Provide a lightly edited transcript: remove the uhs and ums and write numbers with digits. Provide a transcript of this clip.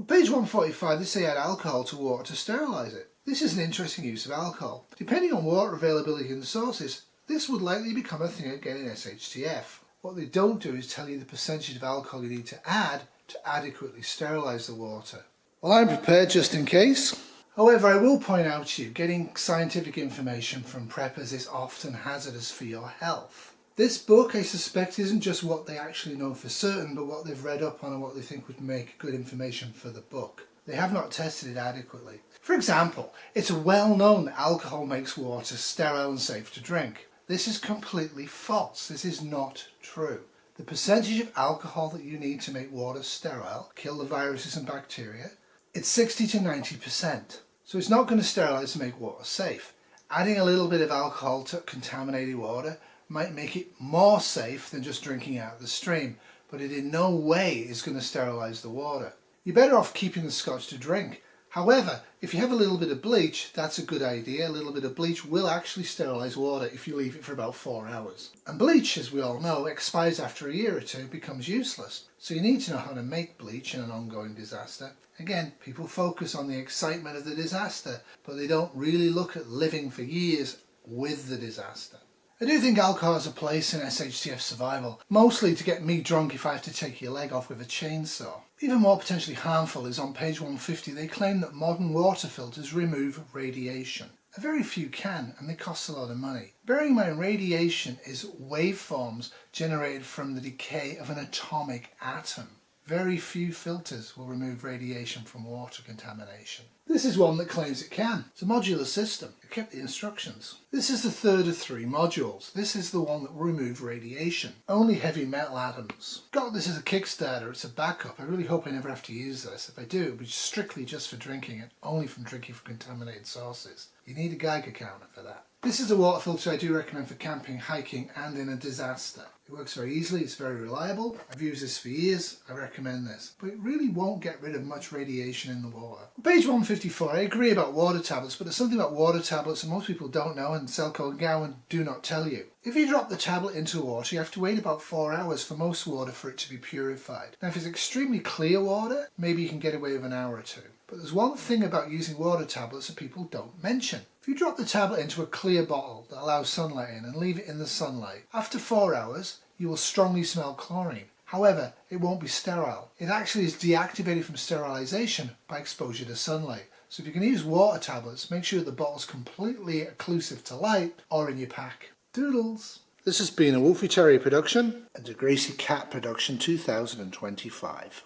On page 145 they say add alcohol to water to sterilise it. This is an interesting use of alcohol. Depending on water availability in the sources, this would likely become a thing again in SHTF. What they don't do is tell you the percentage of alcohol you need to add to adequately sterilise the water. Well, I'm prepared just in case. However, I will point out to you, getting scientific information from preppers is often hazardous for your health. This book, I suspect, isn't just what they actually know for certain, but what they've read up on and what they think would make good information for the book. They have not tested it adequately. For example, it's well known that alcohol makes water sterile and safe to drink. This is completely false. This is not true. The percentage of alcohol that you need to make water sterile, kill the viruses and bacteria, it's 60 to 90%. So it's not going to sterilise and make water safe. Adding a little bit of alcohol to contaminated water might make it more safe than just drinking out of the stream, but it in no way is going to sterilise the water. You're better off keeping the scotch to drink. However, if you have a little bit of bleach, that's a good idea. A little bit of bleach will actually sterilise water if you leave it for about 4 hours. And bleach, as we all know, expires after a year or two, becomes useless. So you need to know how to make bleach in an ongoing disaster. Again, people focus on the excitement of the disaster, but they don't really look at living for years with the disaster. I do think alcohol has a place in SHTF survival, mostly to get me drunk if I have to take your leg off with a chainsaw. Even more potentially harmful is on page 150 they claim that modern water filters remove radiation. A very few can, and they cost a lot of money. Bearing in mind, radiation is waveforms generated from the decay of an atomic atom. Very few filters will remove radiation from water contamination. This is one that claims it can. It's a modular system. It kept the instructions. This is the third of 3 modules. This is the one that will remove radiation. Only heavy metal atoms. Got this as a Kickstarter. It's a backup. I really hope I never have to use this. If I do, it'll be strictly just for drinking and only from drinking from contaminated sources. You need a Geiger counter for that. This is a water filter I do recommend for camping, hiking and in a disaster. It works very easily, it's very reliable. I've used this for years, I recommend this. But it really won't get rid of much radiation in the water. On page 154, I agree about water tablets, but there's something about water tablets that most people don't know and Selco and Gowan do not tell you. If you drop the tablet into water, you have to wait about 4 hours for most water for it to be purified. Now if it's extremely clear water, maybe you can get away with an hour or 2. But there's one thing about using water tablets that people don't mention. If you drop the tablet into a clear bottle that allows sunlight in and leave it in the sunlight, after 4 hours you will strongly smell chlorine. However, it won't be sterile. It actually is deactivated from sterilisation by exposure to sunlight. So if you're going to use water tablets, make sure the bottle's completely occlusive to light or in your pack. Doodles! This has been a Wolfie Terrier production and a Gracie Cat production 2025.